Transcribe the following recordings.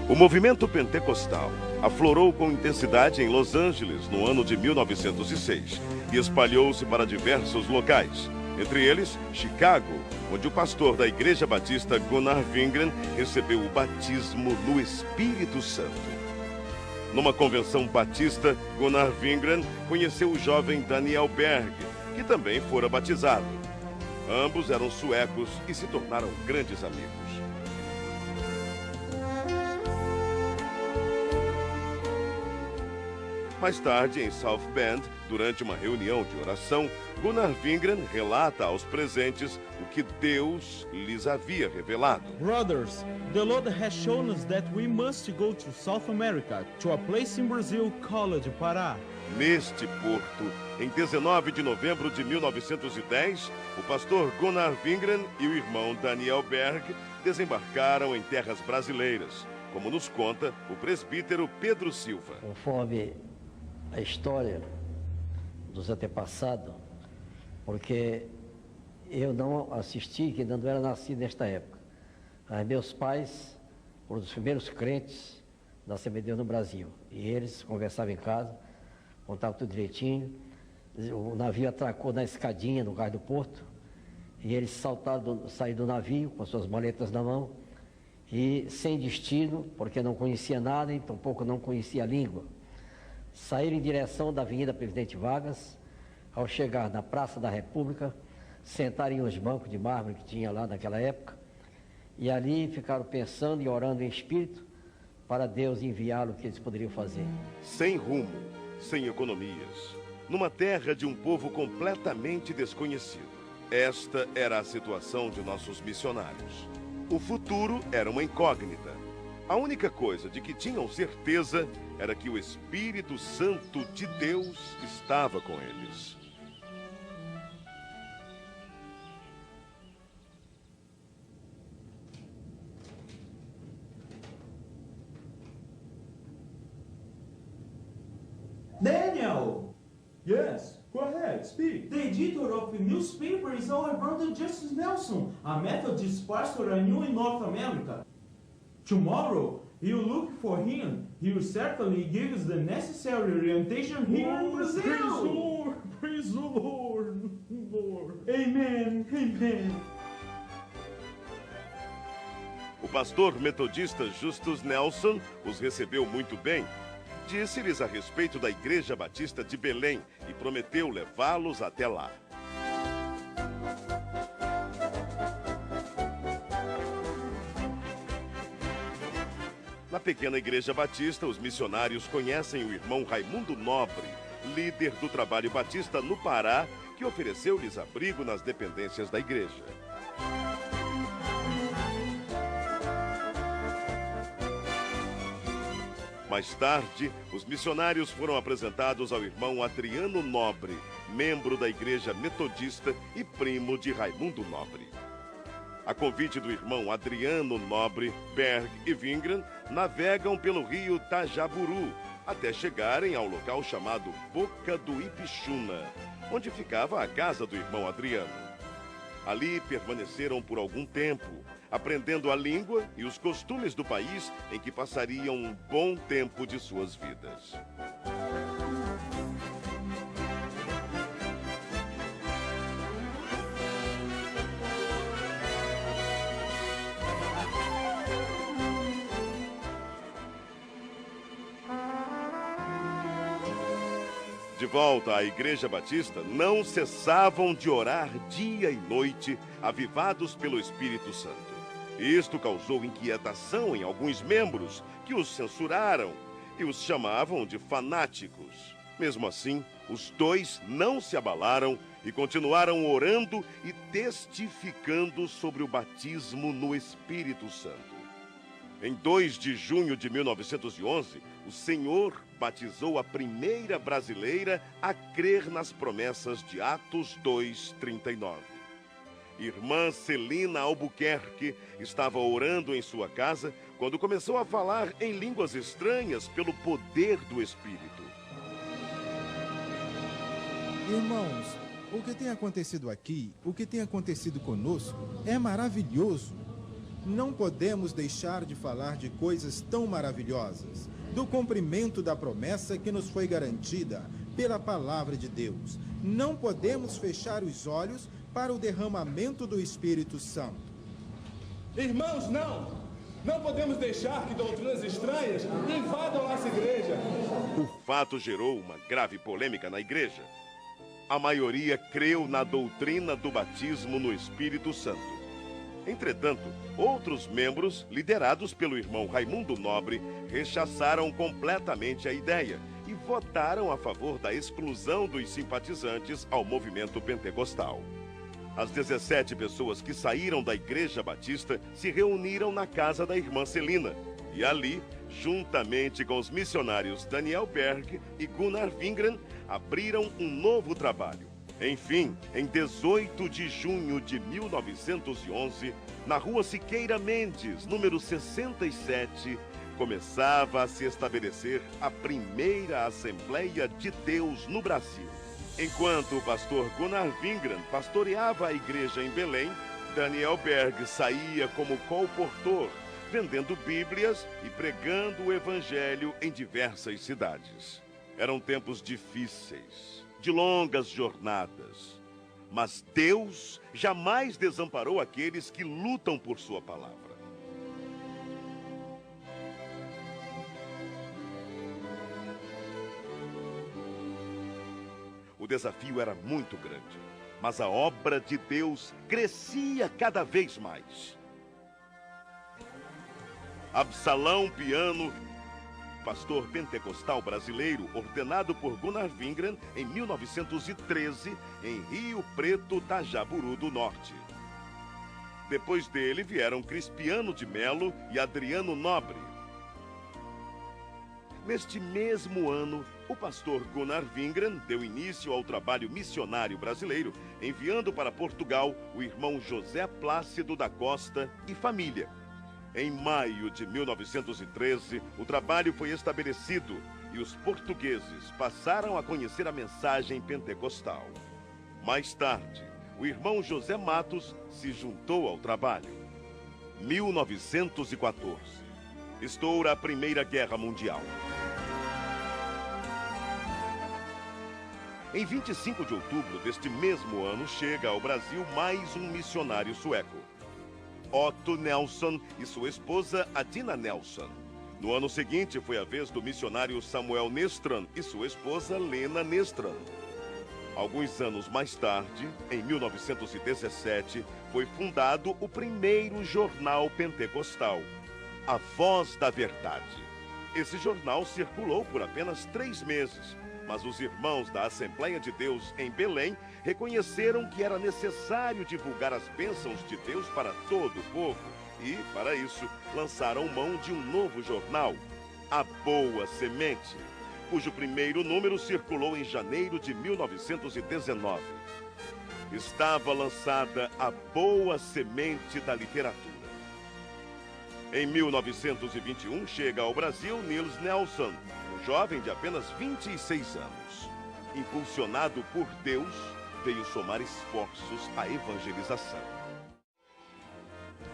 O movimento pentecostal aflorou com intensidade em Los Angeles no ano de 1906 e espalhou-se para diversos locais, entre eles Chicago, onde o pastor da Igreja Batista Gunnar Wingren recebeu o batismo no Espírito Santo. Numa convenção batista, Gunnar Wingren conheceu o jovem Daniel Berg, que também fora batizado. Ambos eram suecos e se tornaram grandes amigos. Mais tarde, em South Bend, durante uma reunião de oração, Gunnar Wingren relata aos presentes o que Deus lhes havia revelado. Brothers, the Lord has shown us that we must go to South America, to a place in Brazil called Pará. Neste porto, em 19 de novembro de 1910, o pastor Gunnar Wingren e o irmão Daniel Berg desembarcaram em terras brasileiras, como nos conta o presbítero Pedro Silva. Conforme a história dos antepassados, porque eu não assisti, que ainda não era nascido nesta época. Mas meus pais foram os primeiros crentes da Assembleia de Deus no Brasil. E eles conversavam em casa, contavam tudo direitinho. O navio atracou na escadinha, no cais do porto, e eles saíram do navio com as suas maletas na mão, e sem destino, porque não conhecia nada, e tampouco não conhecia a língua. Saíram em direção da Avenida Presidente Vargas. Ao chegar na Praça da República, sentaram em uns bancos de mármore que tinha lá naquela época, e ali ficaram pensando e orando em espírito para Deus enviá-lo o que eles poderiam fazer. Sem rumo, sem economias, numa terra de um povo completamente desconhecido. Esta era a situação de nossos missionários. O futuro era uma incógnita. A única coisa de que tinham certeza era que o Espírito Santo de Deus estava com eles. Daniel! Yes, go ahead, speak. The editor of the newspaper is our brother Justice Nelson, a Methodist pastor I knew in North America. Tomorrow, you look for him. He will certainly give us the necessary orientation here in Brazil. Praise the Lord, praise the Lord, Lord. Amen, amen. O pastor metodista Justus Nelson os recebeu muito bem. Disse-lhes a respeito da Igreja Batista de Belém e prometeu levá-los até lá. Na pequena Igreja Batista, os missionários conhecem o irmão Raimundo Nobre, líder do trabalho batista no Pará, que ofereceu-lhes abrigo nas dependências da igreja. Mais tarde, os missionários foram apresentados ao irmão Adriano Nobre, membro da Igreja Metodista e primo de Raimundo Nobre. A convite do irmão Adriano Nobre, Berg e Wingren navegam pelo rio Tajaburu até chegarem ao local chamado Boca do Ipixuna, onde ficava a casa do irmão Adriano. Ali permaneceram por algum tempo, aprendendo a língua e os costumes do país em que passariam um bom tempo de suas vidas. De volta à Igreja Batista, não cessavam de orar dia e noite, avivados pelo Espírito Santo. Isto causou inquietação em alguns membros, que os censuraram e os chamavam de fanáticos. Mesmo assim, os dois não se abalaram e continuaram orando e testificando sobre o batismo no Espírito Santo. Em 2 de junho de 1911, o Senhor batizou a primeira brasileira a crer nas promessas de Atos 2:39. Irmã Celina Albuquerque estava orando em sua casa quando começou a falar em línguas estranhas pelo poder do Espírito. Irmãos, o que tem acontecido aqui, o que tem acontecido conosco, é maravilhoso. não podemos deixar de falar de coisas tão maravilhosas, do cumprimento da promessa que nos foi garantida pela palavra de Deus. Não podemos fechar os olhos para o derramamento do Espírito Santo. Irmãos, não podemos deixar que doutrinas estranhas invadam nossa igreja. O fato gerou uma grave polêmica na igreja. A maioria creu na doutrina do batismo no Espírito Santo. Entretanto, outros membros, liderados pelo irmão Raimundo Nobre, rechaçaram completamente a ideia e votaram a favor da exclusão dos simpatizantes ao movimento pentecostal. As 17 pessoas que saíram da Igreja Batista se reuniram na casa da irmã Celina e ali, juntamente com os missionários Daniel Berg e Gunnar Wingren, abriram um novo trabalho. Enfim, em 18 de junho de 1911, na rua Siqueira Mendes, número 67, começava a se estabelecer a primeira Assembleia de Deus no Brasil. Enquanto o pastor Gunnar Wingren pastoreava a igreja em Belém, Daniel Berg saía como colportor, vendendo Bíblias e pregando o Evangelho em diversas cidades. Eram tempos difíceis, de longas jornadas, mas Deus jamais desamparou aqueles que lutam por sua palavra. O desafio era muito grande, mas a obra de Deus crescia cada vez mais. Absalão Piano, pastor pentecostal brasileiro, ordenado por Gunnar Wingren em 1913, em Rio Preto, Tajaburu do Norte. Depois dele vieram Crispiano de Melo e Adriano Nobre. Neste mesmo ano, o pastor Gunnar Wingren deu início ao trabalho missionário brasileiro, enviando para Portugal o irmão José Plácido da Costa e família. Em maio de 1913, o trabalho foi estabelecido e os portugueses passaram a conhecer a mensagem pentecostal. Mais tarde, o irmão José Matos se juntou ao trabalho. 1914. Estoura a Primeira Guerra Mundial. Em 25 de outubro deste mesmo ano, chega ao Brasil mais um missionário sueco, Otto Nelson e sua esposa Adina Nelson. No ano seguinte, foi a vez do missionário Samuel Nestran e sua esposa Lena Nestran. Alguns anos mais tarde, em 1917, foi fundado o primeiro jornal pentecostal, A Voz da Verdade. Esse jornal circulou por apenas 3 meses, mas os irmãos da Assembleia de Deus em Belém reconheceram que era necessário divulgar as bênçãos de Deus para todo o povo e, para isso, lançaram mão de um novo jornal, A Boa Semente, cujo primeiro número circulou em janeiro de 1919. Estava lançada a Boa Semente da Literatura. Em 1921, chega ao Brasil Niels Nelson, um jovem de apenas 26 anos. Impulsionado por Deus, veio somar esforços à evangelização.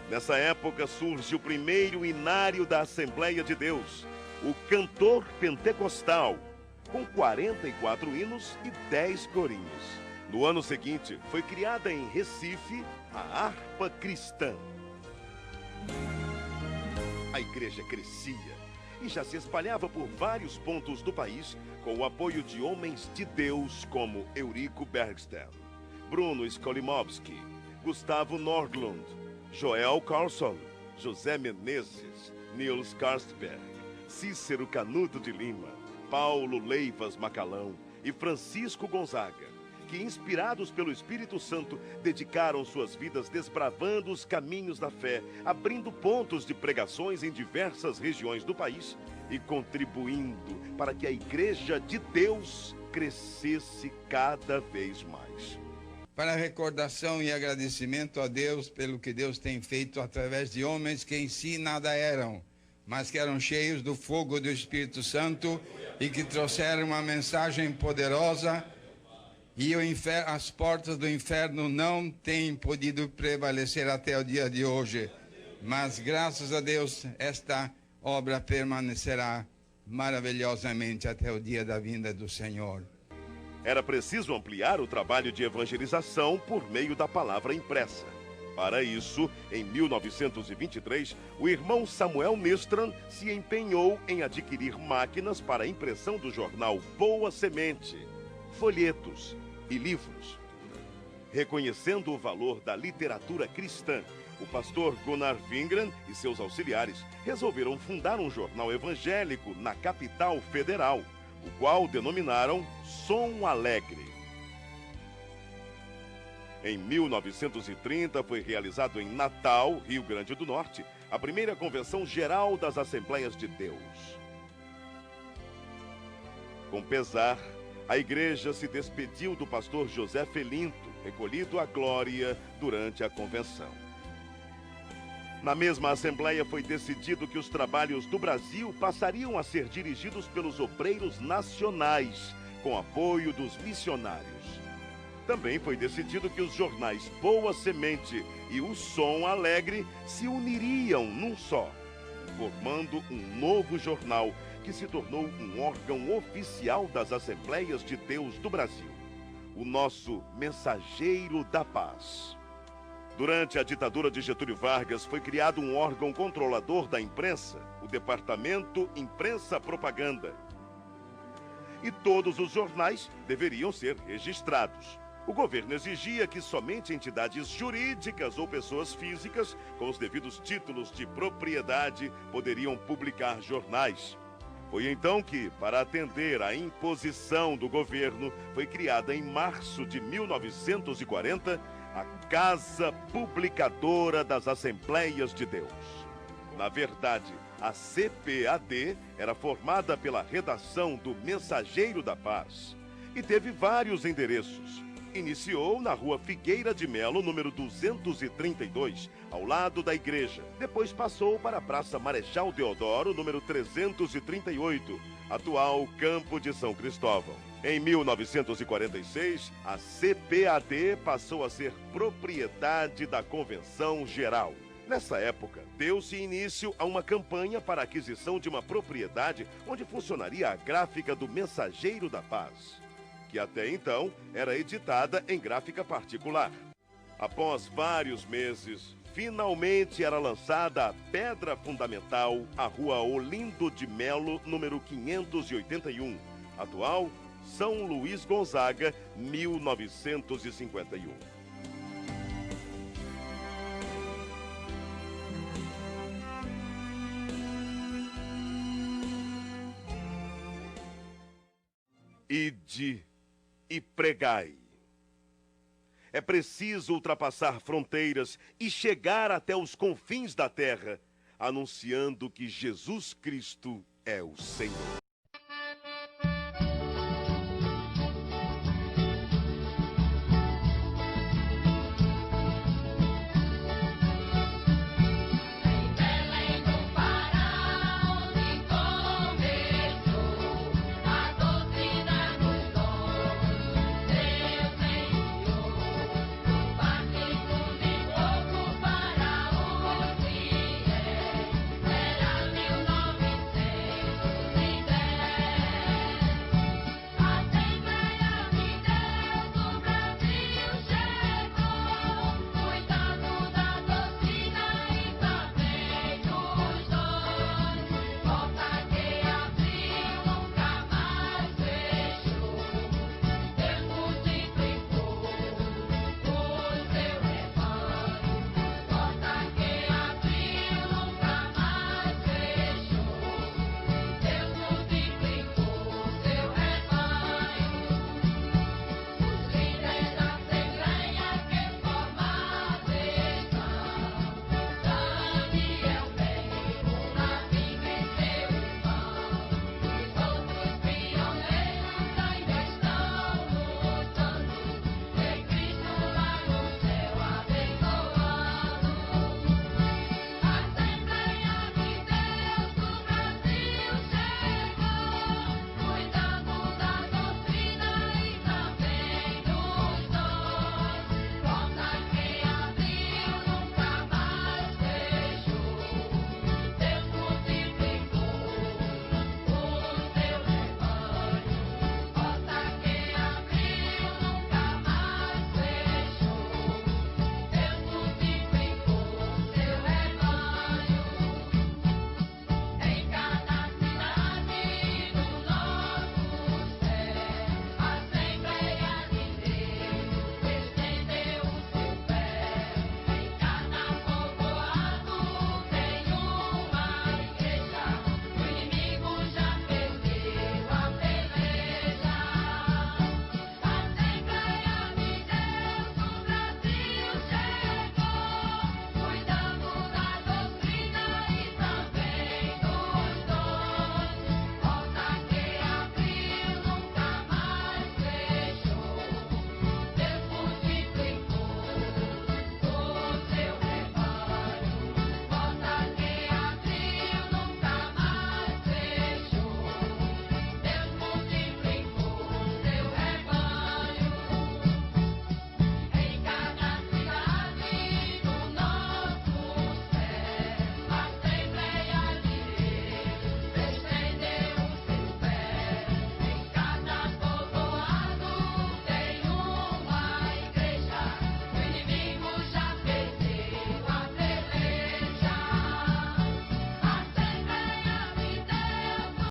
Nessa época surge o primeiro inário da Assembleia de Deus, o Cantor Pentecostal, com 44 hinos e 10 corinhos. No ano seguinte, foi criada em Recife a Harpa Cristã. A igreja crescia e já se espalhava por vários pontos do país com o apoio de homens de Deus como Eurico Bergsten, Bruno Skolimowski, Gustavo Nordlund, Joel Carlson, José Menezes, Niels Karstberg, Cícero Canuto de Lima, Paulo Leivas Macalão e Francisco Gonzaga, que, inspirados pelo Espírito Santo, dedicaram suas vidas desbravando os caminhos da fé, abrindo pontos de pregações em diversas regiões do país e contribuindo para que a Igreja de Deus crescesse cada vez mais. Para recordação e agradecimento a Deus pelo que Deus tem feito através de homens que em si nada eram, mas que eram cheios do fogo do Espírito Santo e que trouxeram uma mensagem poderosa. E as portas do inferno não têm podido prevalecer até o dia de hoje. Mas, graças a Deus, esta obra permanecerá maravilhosamente até o dia da vinda do Senhor. Era preciso ampliar o trabalho de evangelização por meio da palavra impressa. Para isso, em 1923, o irmão Samuel Nistran se empenhou em adquirir máquinas para a impressão do jornal Boa Semente, folhetos e livros. Reconhecendo o valor da literatura cristã, o pastor Gunnar Wingren e seus auxiliares resolveram fundar um jornal evangélico na capital federal, o qual denominaram Som Alegre. Em 1930 foi realizado em Natal, Rio Grande do Norte, a primeira Convenção Geral das Assembleias de Deus. Com pesar, a igreja se despediu do pastor José Felinto, recolhido à glória durante a convenção. Na mesma assembleia foi decidido que os trabalhos do Brasil passariam a ser dirigidos pelos obreiros nacionais, com apoio dos missionários. Também foi decidido que os jornais Boa Semente e o Som Alegre se uniriam num só, formando um novo jornal que se tornou um órgão oficial das Assembleias de Deus do Brasil, o nosso Mensageiro da Paz. Durante a ditadura de Getúlio Vargas, foi criado um órgão controlador da imprensa, o Departamento Imprensa Propaganda. E todos os jornais deveriam ser registrados. O governo exigia que somente entidades jurídicas ou pessoas físicas, com os devidos títulos de propriedade, poderiam publicar jornais. Foi então que, para atender à imposição do governo, foi criada em março de 1940 a Casa Publicadora das Assembleias de Deus. Na verdade, a CPAD era formada pela redação do Mensageiro da Paz e teve vários endereços. Iniciou na Rua Figueira de Melo, número 232, ao lado da igreja. Depois passou para a Praça Marechal Deodoro, número 338, atual Campo de São Cristóvão. Em 1946, a CPAD passou a ser propriedade da Convenção Geral. Nessa época, deu-se início a uma campanha para a aquisição de uma propriedade onde funcionaria a gráfica do Mensageiro da Paz, que até então era editada em gráfica particular. Após vários meses, finalmente era lançada a pedra fundamental, a Rua Olindo de Melo, número 581, atual São Luís Gonzaga, 1951. Ide e pregai. É preciso ultrapassar fronteiras e chegar até os confins da terra, anunciando que Jesus Cristo é o Senhor.